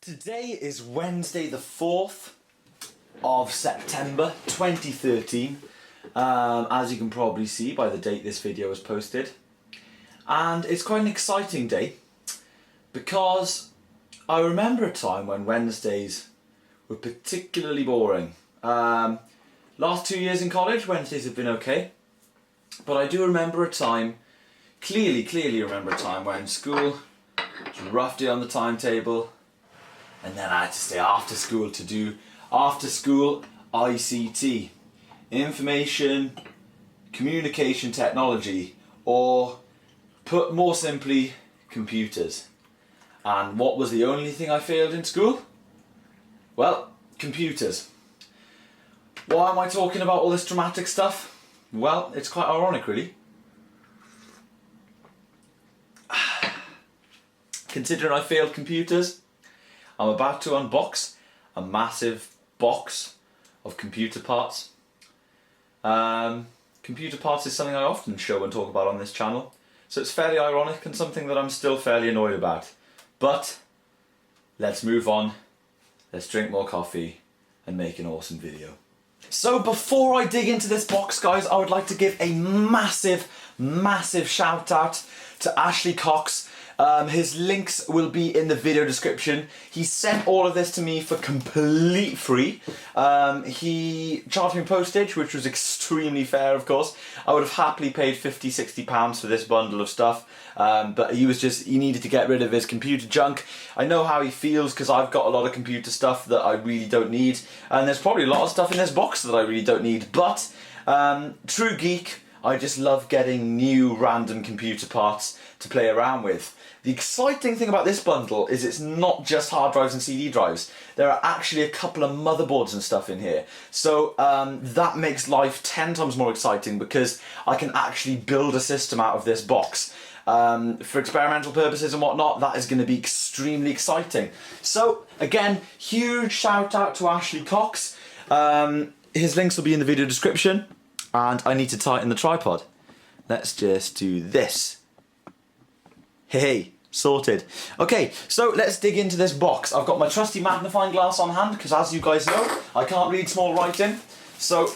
Today is Wednesday the 4th of September 2013, as you can probably see by the date this video was posted. And it's quite an exciting day because I remember a time when Wednesdays were particularly boring. Last 2 years in college, Wednesdays have been okay, but I do remember a time, clearly remember a time when school was a rough day on the timetable. And then I had to stay after school to do after school ICT, Information Communication Technology, or put more simply, computers. And what was the only thing I failed in school? Well, computers. Why am I talking about all this dramatic stuff? Well, it's quite ironic really. Considering I failed computers, I'm about to unbox a massive box of computer parts. Computer parts is something I often show and talk about on this channel, so it's fairly ironic and something that I'm still fairly annoyed about. But let's move on, let's drink more coffee and make an awesome video. So before I dig into this box, guys, I would like to give a massive shout out to Ashley Cox. His links will be in the video description. He sent all of this to me for complete free. He charged me postage, which was extremely fair, of course. I would have happily paid £50–60 for this bundle of stuff, but he needed to get rid of his computer junk. I know how he feels because I've got a lot of computer stuff that I really don't need, and there's probably a lot of stuff in this box that I really don't need, but true geek, I just love getting new random computer parts to play around with. The exciting thing about this bundle is it's not just hard drives and CD drives. There are actually a couple of motherboards and stuff in here. So that makes life 10 times more exciting because I can actually build a system out of this box. For experimental purposes and whatnot, that is going to be extremely exciting. So again, huge shout out to Ashley Cox. His links will be in the video description. And I need to tighten the tripod. Let's just do this. Hey, sorted. Okay, so let's dig into this box. I've got my trusty magnifying glass on hand because, as you guys know, I can't read small writing. So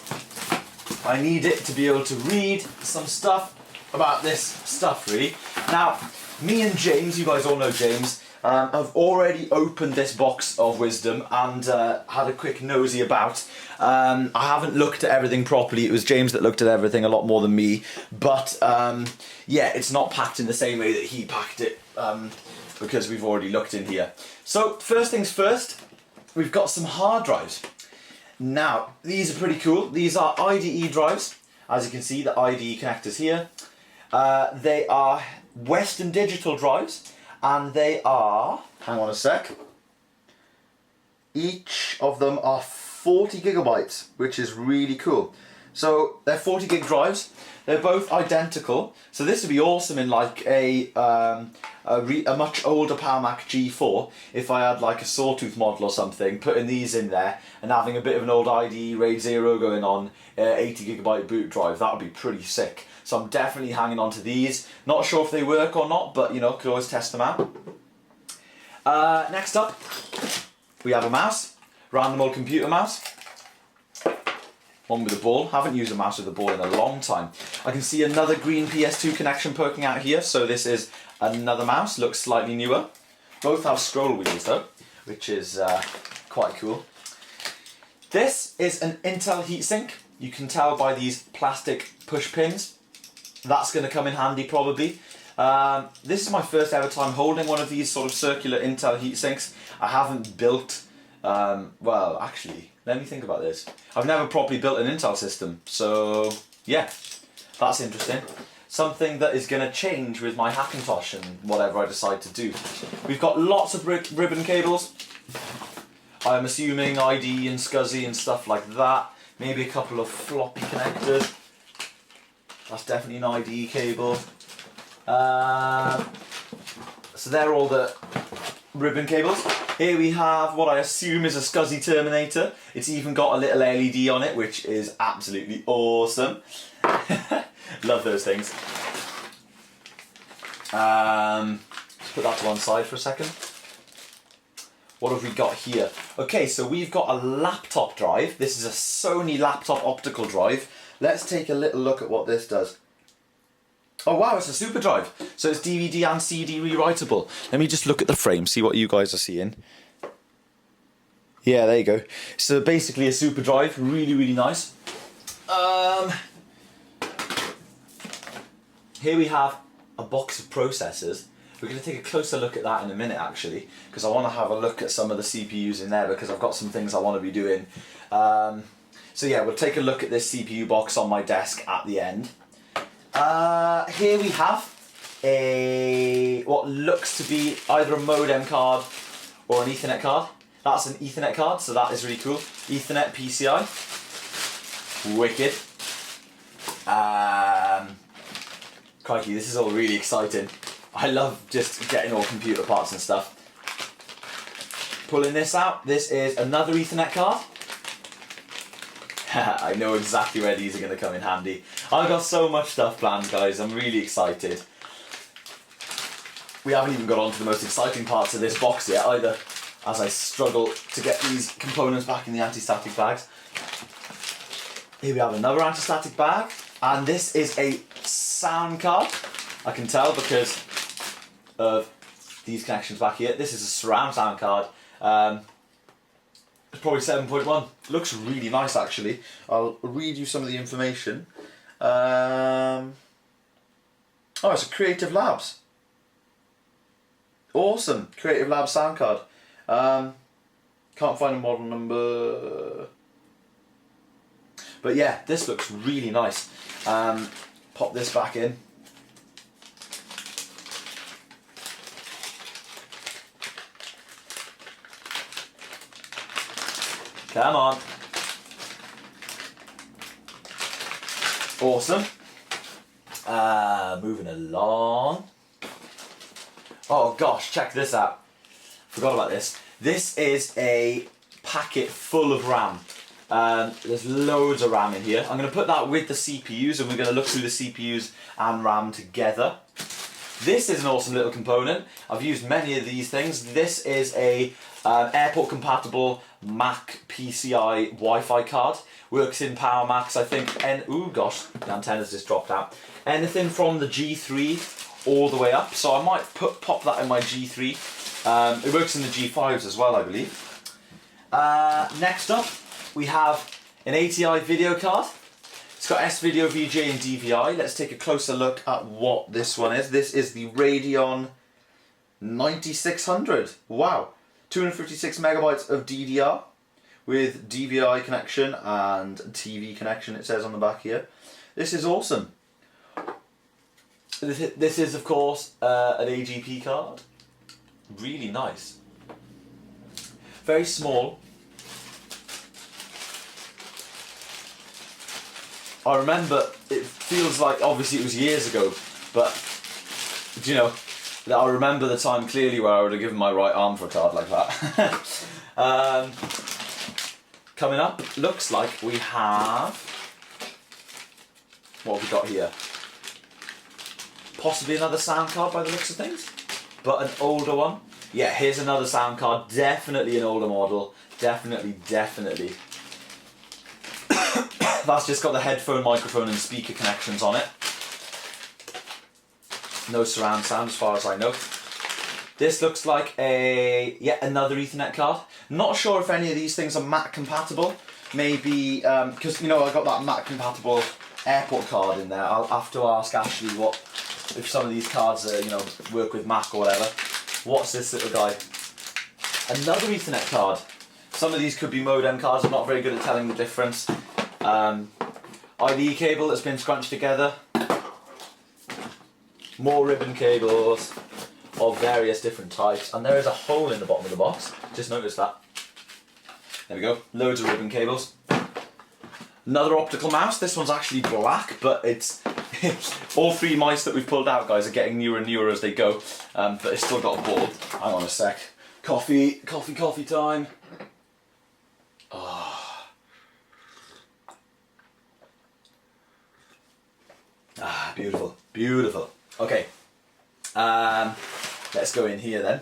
I need it to be able to read some stuff about this stuff, really. Now, me and James, you guys all know James, have already opened this box of wisdom and had a quick nosy about. I haven't looked at everything properly. It was James that looked at everything a lot more than me, but yeah, it's not packed in the same way that he packed it because we've already looked in here. So first things first, we've got some hard drives. Now, these are pretty cool. These are IDE drives. As you can see, the IDE connectors here. They are Western Digital drives. And they are, hang on a sec, each of them are 40 gigabytes, which is really cool. So they're 40 gig drives, they're both identical, so this would be awesome in like a much older Power Mac G4, if I had like a Sawtooth model or something, putting these in there and having a bit of an old IDE RAID 0 going on, 80 gigabyte boot drive, that would be pretty sick. So I'm definitely hanging on to these. Not sure if they work or not, but you know, could always test them out. Next up, we have a mouse. Random old computer mouse. One with a ball. Haven't used a mouse with a ball in a long time. I can see another green PS2 connection poking out here, so this is another mouse. Looks slightly newer. Both have scroll wheels though, which is quite cool. This is an Intel heatsink. You can tell by these plastic push pins. That's going to come in handy probably. This is my first ever time holding one of these sort of circular Intel heatsinks. I haven't built, well actually, let me think about this. I've never properly built an Intel system, so yeah, that's interesting. Something that is going to change with my Hackintosh and whatever I decide to do. We've got lots of ribbon cables. I'm assuming ID and SCSI and stuff like that. Maybe a couple of floppy connectors. That's definitely an IDE cable. So they're all the ribbon cables. Here we have what I assume is a SCSI terminator. It's even got a little LED on it, which is absolutely awesome. Love those things. Let's put that to one side for a second. What have we got here? Okay, so we've got a laptop drive. This is a Sony laptop optical drive. Let's take a little look at what this does. Oh wow, it's a super drive. So it's DVD and CD rewritable. Let me just look at the frame, see what you guys are seeing. Yeah, there you go. So basically a super drive, really, really nice. Here we have a box of processors. We're going to take a closer look at that in a minute actually, because I want to have a look at some of the CPUs in there because I've got some things I want to be doing. So yeah, we'll take a look at this CPU box on my desk at the end. Here we have what looks to be either a modem card or an Ethernet card. That's an Ethernet card, so that is really cool. Ethernet PCI. Wicked. Crikey, this is all really exciting. I love just getting all computer parts and stuff. Pulling this out, this is another Ethernet card. I know exactly where these are going to come in handy. I've got so much stuff planned, guys. I'm really excited. We haven't even got on to the most exciting parts of this box yet either, as I struggle to get these components back in the anti-static bags. Here we have another anti-static bag, and this is a sound card. I can tell because of these connections back here. This is a surround sound card. It's probably 7.1. Looks really nice actually. I'll read you some of the information. Oh, it's a Creative Labs. Awesome, Creative Labs sound card. Can't find a model number. But yeah, this looks really nice. Pop this back in. Come on. Awesome. Moving along. Oh gosh, check this out. Forgot about this. This is a packet full of RAM. There's loads of RAM in here. I'm going to put that with the CPUs and we're going to look through the CPUs and RAM together. This is an awesome little component. I've used many of these things. This is a airport compatible Mac PCI Wi-Fi card. Works in Power Macs, I think. And ooh gosh, the antenna's just dropped out. Anything from the G3 all the way up. So I might pop that in my G3. It works in the G5s as well, I believe. Next up, we have an ATI video card. It's got S-Video, VGA and DVI. Let's take a closer look at what this one is. This is the Radeon 9600. Wow. 256 megabytes of DDR with DVI connection and TV connection, it says on the back here. This is awesome. This is, of course, an AGP card. Really nice. Very small. I remember, it feels like, obviously it was years ago, but, you know, I remember the time clearly where I would have given my right arm for a card like that. Coming up, looks like we have, what have we got here? Possibly another sound card by the looks of things, but an older one. Yeah, here's another sound card, definitely an older model, definitely. That's just got the headphone, microphone and speaker connections on it. No surround sound as far as I know. This looks like yet another Ethernet card. Not sure if any of these things are Mac compatible. Maybe, because you know I got that Mac compatible airport card in there. I'll have to ask Ashley if some of these cards work with Mac or whatever. What's this little guy? Another Ethernet card. Some of these could be modem cards. I'm not very good at telling the difference. IDE cable that's been scrunched together. More ribbon cables of various different types, and there is a hole in the bottom of the box. Just noticed that. There we go. Loads of ribbon cables. Another optical mouse. This one's actually black, but it's all three mice that we've pulled out, guys, are getting newer and newer as they go. But it's still got a board. Hang on a sec. Coffee time. Beautiful. Okay, let's go in here then.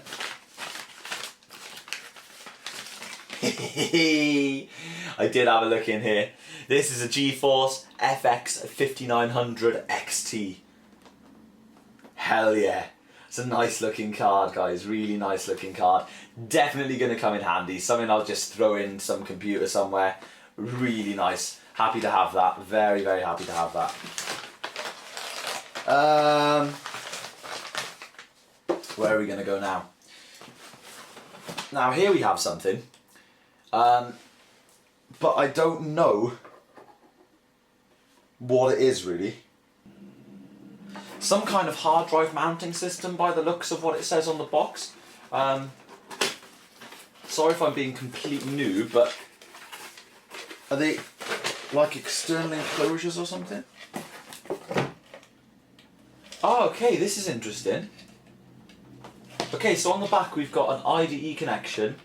I did have a look in here. This is a GeForce FX 5900 XT. Hell yeah. It's a nice looking card, guys. Really nice looking card. Definitely going to come in handy. Something I'll just throw in some computer somewhere. Really nice. Happy to have that. Very, very happy to have that. Where are we going to go now? Now here we have something. But I don't know what it is really. Some kind of hard drive mounting system by the looks of what it says on the box. Sorry if I'm being complete noob, but are they like external enclosures or something? Oh, okay, this is interesting. Okay, so on the back we've got an IDE connection.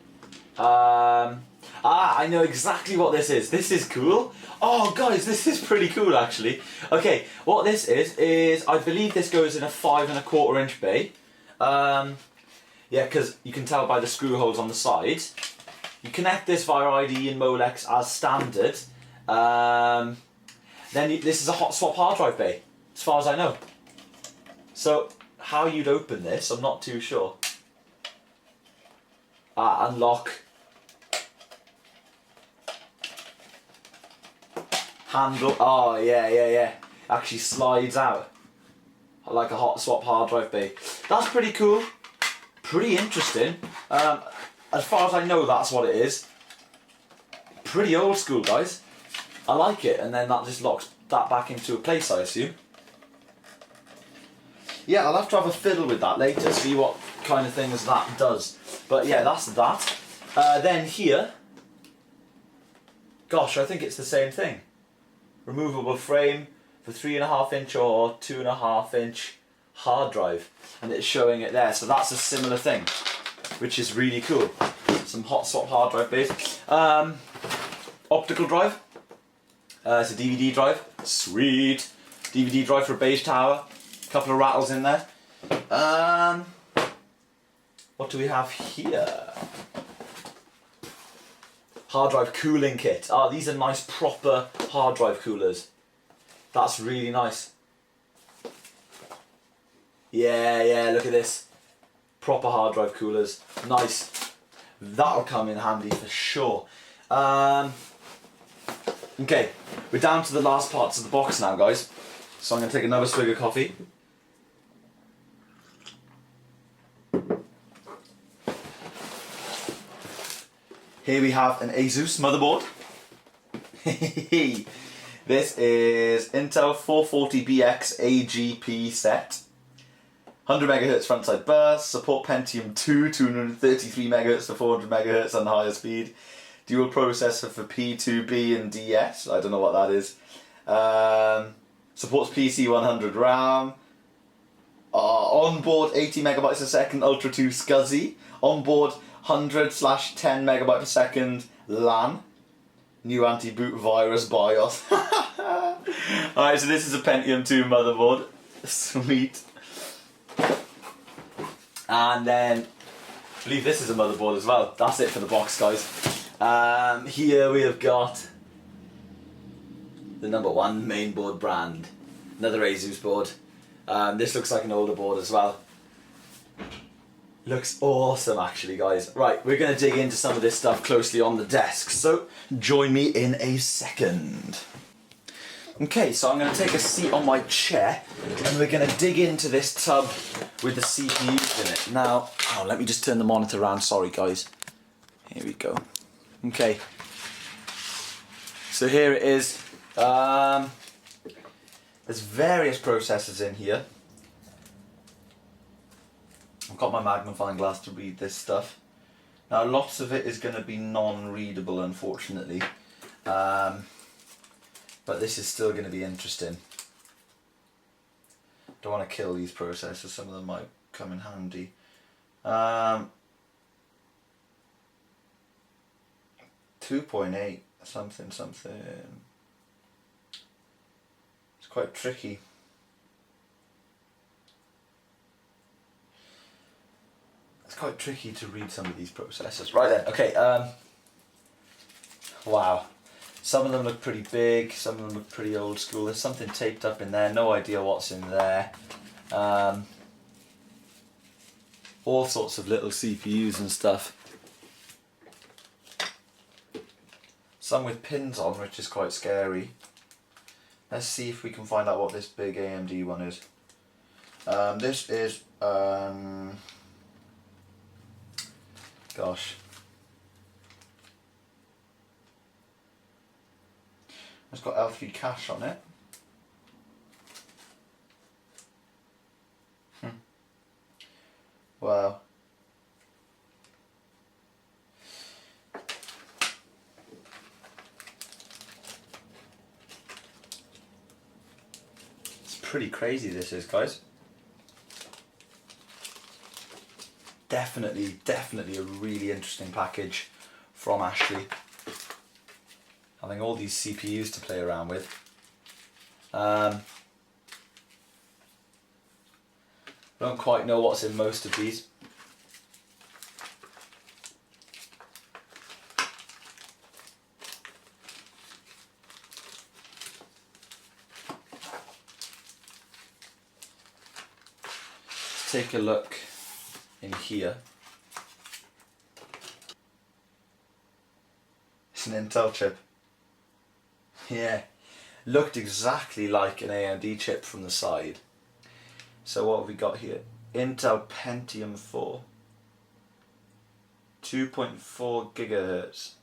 I know exactly what this is. This is cool. Oh, guys, this is pretty cool, actually. Okay, what this is I believe this goes in a 5¼ inch bay. Yeah, because you can tell by the screw holes on the sides. You connect this via IDE and Molex as standard. This is a hot swap hard drive bay, as far as I know. So, how you'd open this, I'm not too sure. Unlock. Handle. Oh, yeah. Actually slides out like a hot swap hard drive bay. That's pretty cool. Pretty interesting. As far as I know, that's what it is. Pretty old school, guys. I like it. And then that just locks that back into a place, I assume. Yeah, I'll have to have a fiddle with that later, see what kind of things that does. But yeah, that's that. Then here, gosh, I think it's the same thing. Removable frame for 3½ inch or 2½ inch hard drive, and it's showing it there. So that's a similar thing, which is really cool. Some hot swap hard drive bays. Optical drive. It's a DVD drive. Sweet. DVD drive for a beige tower. Couple of rattles in there. What do we have here? Hard drive cooling kit. Ah, these are nice proper hard drive coolers. That's really nice. Yeah, look at this. Proper hard drive coolers. Nice. That'll come in handy for sure. Okay, we're down to the last parts of the box now, guys. So I'm going to take another swig of coffee. Here we have an Asus motherboard. This is Intel 440BX AGP set. 100 MHz frontside burst, support Pentium 2, 233 MHz to 400 MHz and higher speed. Dual processor for P2B and DS, I don't know what that is. Supports PC100 RAM. Onboard 80 megabytes a second Ultra 2 SCSI. Onboard 100/10 megabyte per second LAN. New anti-boot virus BIOS. Alright, so this is a Pentium 2 motherboard. Sweet. And then, I believe this is a motherboard as well. That's it for the box, guys. Here we have got the #1 mainboard brand. Another Asus board. This looks like an older board as well. Looks awesome actually, guys. Right, we're going to dig into some of this stuff closely on the desk, so join me in a second. Okay, so I'm going to take a seat on my chair and we're going to dig into this tub with the CPUs in it. Now, let me just turn the monitor around, sorry guys. Here we go. Okay, so here it is. There's various processors in here. I've got my magnifying glass to read this stuff. Now lots of it is going to be non-readable unfortunately, but this is still going to be interesting. Don't want to kill these processors, some of them might come in handy. 2.8 something. It's quite tricky. It's quite tricky to read some of these processors. Right then, okay, Wow. Some of them look pretty big, some of them look pretty old school. There's something taped up in there, no idea what's in there. All sorts of little CPUs and stuff. Some with pins on, which is quite scary. Let's see if we can find out what this big AMD one is. This is, gosh. It's got L3 cache on it. Wow. It's pretty crazy this is, guys. Definitely a really interesting package from Ashley. Having all these CPUs to play around with. I don't quite know what's in most of these. Let's take a look in here. It's an Intel chip. Yeah, looked exactly like an AMD chip from the side. So what have we got here? Intel Pentium 4. 2.4 gigahertz.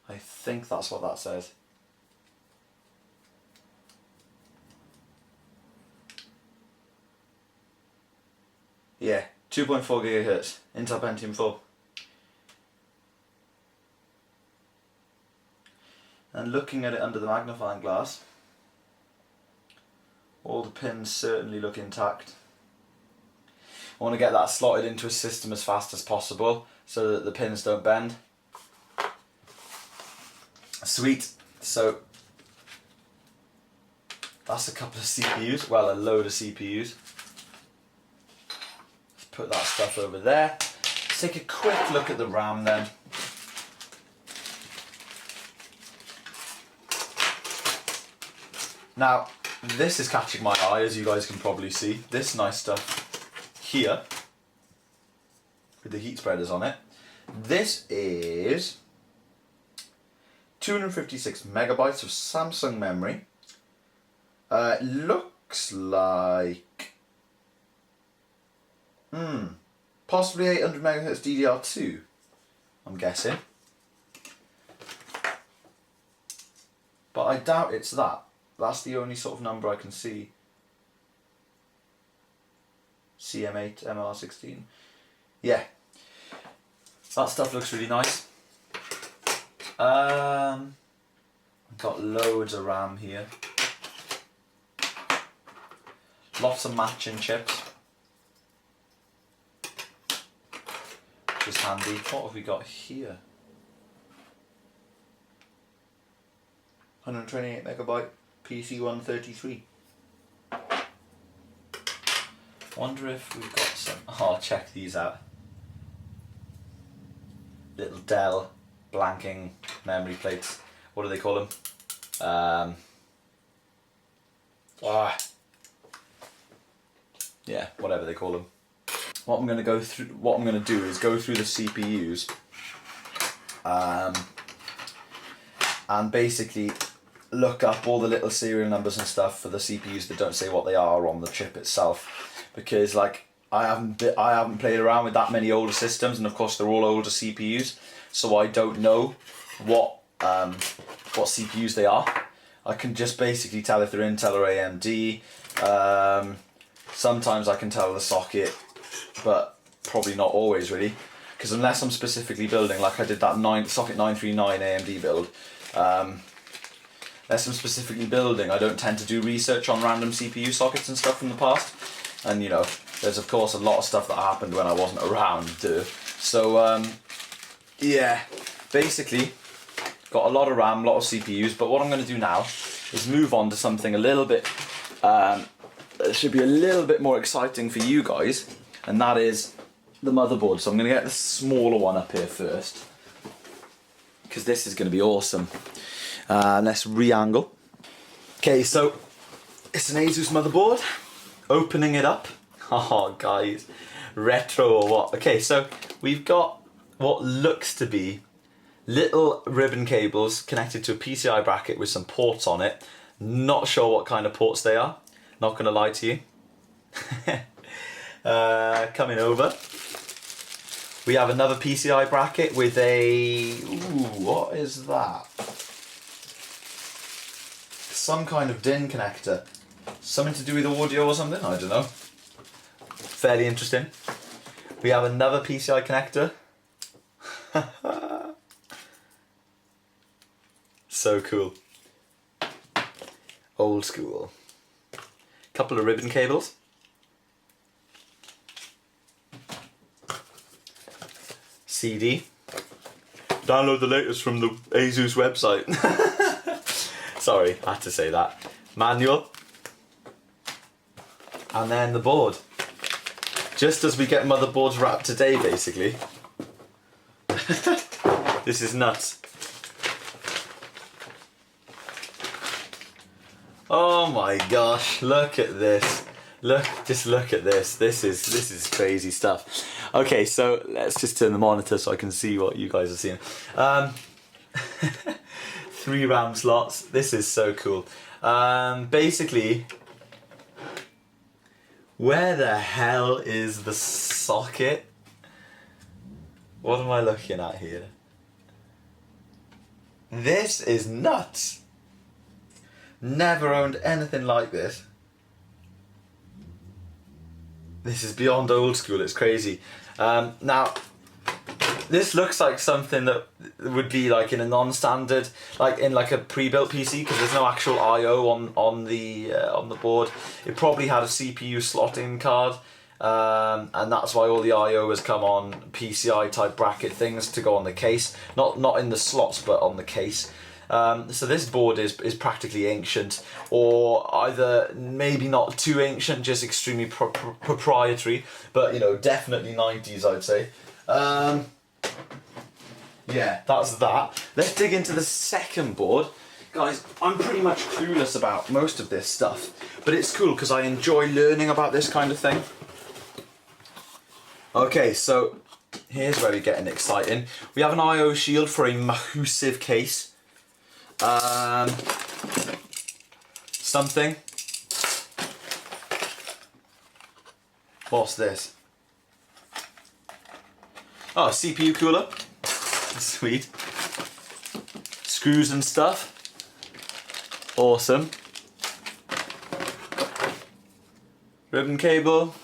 I think that's what that says. Yeah, 2.4 gigahertz. Intel Pentium 4. And looking at it under the magnifying glass, all the pins certainly look intact. I want to get that slotted into a system as fast as possible so that the pins don't bend. Sweet. So that's a couple of CPUs, well, a load of CPUs. Let's put that stuff over there. Let's take a quick look at the RAM then. Now, this is catching my eye, as you guys can probably see. This nice stuff here, with the heat spreaders on it. This is 256 megabytes of Samsung memory. It looks like, possibly 800 megahertz DDR2, I'm guessing. But I doubt it's that. That's the only sort of number I can see. CM8, MR16. Yeah. That stuff looks really nice. Got loads of RAM here. Lots of matching chips. Which is handy. What have we got here? 128 megabyte. PC133. Wonder if we've got some. Oh, check these out. Little Dell blanking memory plates. What do they call them? Yeah, whatever they call them. What I'm going to do is go through the CPUs, and basically look up all the little serial numbers and stuff for the CPUs that don't say what they are on the chip itself, because like I haven't played around with that many older systems, and of course they're all older CPUs, so I don't know what CPUs they are. I can just basically tell if they're Intel or AMD. Sometimes I can tell the socket, but probably not always really, because unless I'm specifically building, like I did that socket 939 AMD build. Unless I'm specifically building, I don't tend to do research on random CPU sockets and stuff from the past. And you know, there's of course a lot of stuff that happened when I wasn't around too. So yeah, basically got a lot of RAM, a lot of CPUs, but what I'm going to do now is move on to something a little bit, that should be a little bit more exciting for you guys, and that is the motherboard. So I'm going to get the smaller one up here first, because this is going to be awesome. Let's re-angle. Okay, so it's an Asus motherboard. Opening it up. Oh, guys, retro or what? Okay, so we've got what looks to be little ribbon cables connected to a PCI bracket with some ports on it. Not sure what kind of ports they are. Not going to lie to you. Coming over, we have another PCI bracket with a... Ooh, what is that? Some kind of DIN connector. Something to do with audio or something? I don't know. Fairly interesting. We have another PCI connector. So cool. Old school. Couple of ribbon cables. CD. Download the latest from the Asus website. Sorry, I had to say that. Manual. And then the board. Just as we get motherboards wrapped today, basically. This is nuts. Oh my gosh, look at this. Just look at this. This is crazy stuff. Okay, so let's just turn the monitor so I can see what you guys are seeing. 3 RAM slots. This is so cool. Basically, where the hell is the socket? What am I looking at here? This is nuts. Never owned anything like this. This is beyond old school, it's crazy. Now, this looks like something that would be like in a non-standard, like in like a pre-built PC, because there's no actual I/O on the board. It probably had a CPU slot-in card, and that's why all the I/O has come on PCI type bracket things to go on the case, not in the slots but on the case. So this board is practically ancient, or either maybe not too ancient, just extremely proprietary, but you know, definitely 90s, I'd say. Yeah, that's that. Let's dig into the second board. Guys, I'm pretty much clueless about most of this stuff, but it's cool because I enjoy learning about this kind of thing. Okay, so here's where we're getting exciting. We have an I/O shield for a massive case. Something. What's this? Oh, CPU cooler. Sweet. Screws and stuff. Awesome. Ribbon cable.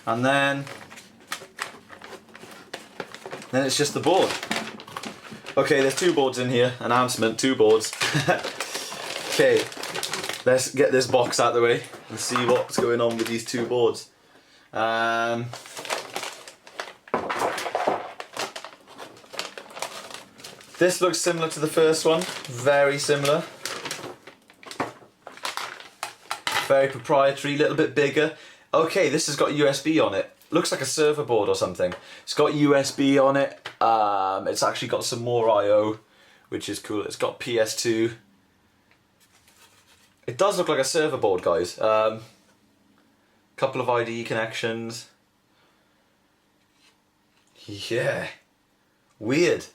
And then it's just the board. Okay, there's 2 boards in here. Announcement, 2 boards. Okay, let's get this box out of the way and see what's going on with these 2 boards. This looks similar to the first one, very similar. Very proprietary, a little bit bigger. Okay, this has got USB on it. Looks like a server board or something. It's got USB on it. It's actually got some more I/O, which is cool. It's got PS2. It does look like a server board, guys. Couple of IDE connections. Yeah. Weird.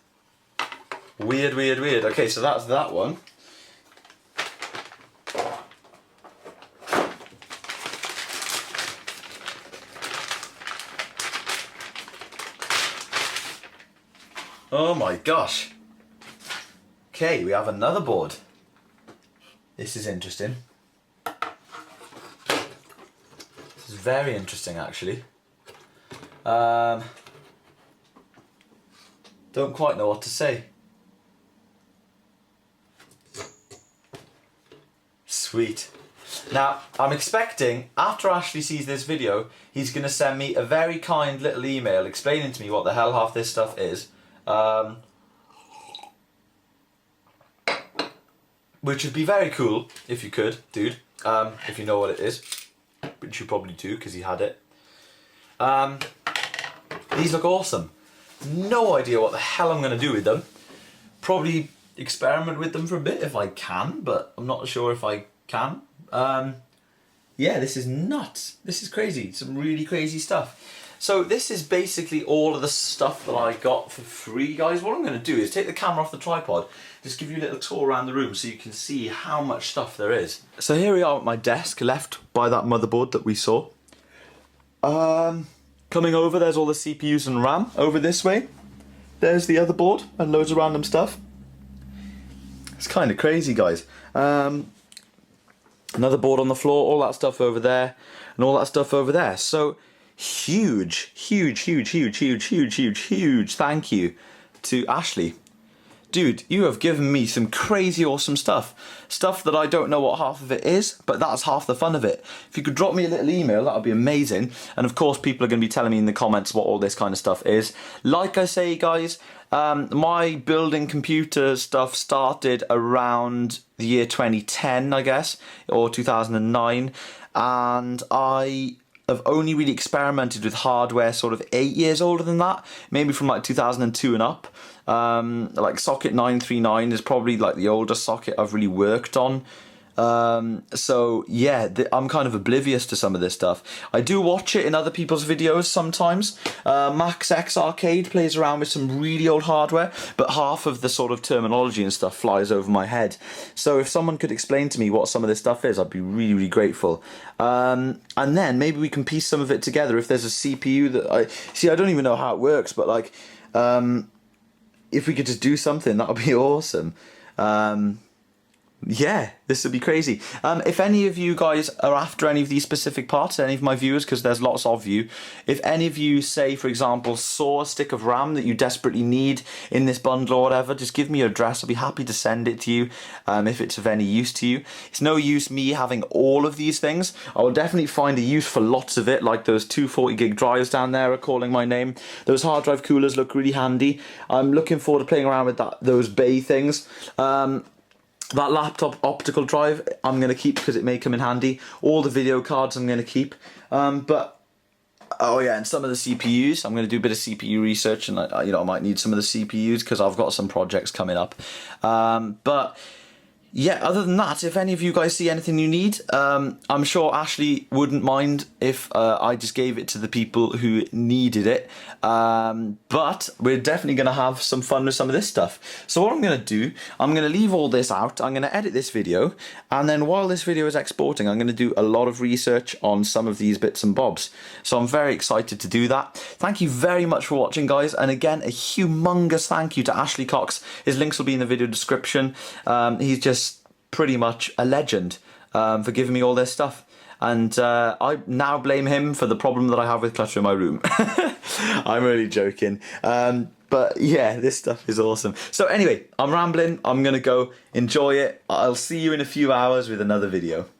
Weird, weird, weird. Okay, so that's that one. Oh my gosh. Okay, we have another board. This is interesting. This is very interesting, actually. Don't quite know what to say. Sweet. Now, I'm expecting, after Ashley sees this video, he's going to send me a very kind little email explaining to me what the hell half this stuff is. Which would be very cool if you could, dude. If you know what it is, which you probably do because he had it. These look awesome. No idea what the hell I'm going to do with them. Probably experiment with them for a bit if I can, but I'm not sure if I can. Yeah, this is nuts. This is crazy. Some really crazy stuff. So this is basically all of the stuff that I got for free, guys. What I'm going to do is take the camera off the tripod, just give you a little tour around the room so you can see how much stuff there is. So here we are at my desk, left by that motherboard that we saw. Coming over, there's all the CPUs and RAM. Over this way, there's the other board and loads of random stuff. It's kind of crazy, guys. Another board on the floor, all that stuff over there, and all that stuff over there. So huge thank you to Ashley. Dude, you have given me some crazy awesome stuff. Stuff that I don't know what half of it is, but that's half the fun of it. If you could drop me a little email, that would be amazing. And of course, people are going to be telling me in the comments what all this kind of stuff is. Like I say, guys, my building computer stuff started around the year 2010, I guess, or 2009. And I have only really experimented with hardware sort of 8 years older than that, maybe from like 2002 and up. Like socket 939 is probably like the oldest socket I've really worked on. So yeah, I'm kind of oblivious to some of this stuff. I do watch it in other people's videos sometimes. Max X Arcade plays around with some really old hardware, but half of the sort of terminology and stuff flies over my head. So if someone could explain to me what some of this stuff is, I'd be really, really grateful. And then maybe we can piece some of it together. If there's a CPU that I don't even know how it works, but like, if we could just do something, that would be awesome. Yeah, this would be crazy. If any of you guys are after any of these specific parts, any of my viewers, because there's lots of you, if any of you, say, for example, saw a stick of RAM that you desperately need in this bundle or whatever, just give me your address. I'll be happy to send it to you if it's of any use to you. It's no use me having all of these things. I will definitely find a use for lots of it, like those 240 gig drives down there are calling my name. Those hard drive coolers look really handy. I'm looking forward to playing around with those bay things. That laptop optical drive I'm going to keep because it may come in handy. All the video cards I'm going to keep. But, oh yeah, and some of the CPUs. I'm going to do a bit of CPU research, and I might need some of the CPUs because I've got some projects coming up. But yeah, other than that, if any of you guys see anything you need, I'm sure Ashley wouldn't mind if I just gave it to the people who needed it. But we're definitely going to have some fun with some of this stuff. So what I'm going to do, I'm going to leave all this out. I'm going to edit this video. And then while this video is exporting, I'm going to do a lot of research on some of these bits and bobs. So I'm very excited to do that. Thank you very much for watching, guys. And again, a humongous thank you to Ashley Cox. His links will be in the video description. He's just pretty much a legend for giving me all this stuff, and I now blame him for the problem that I have with clutter in my room. I'm really joking, but yeah, this stuff is awesome. So anyway, I'm rambling. I'm gonna go enjoy it. I'll see you in a few hours with another video.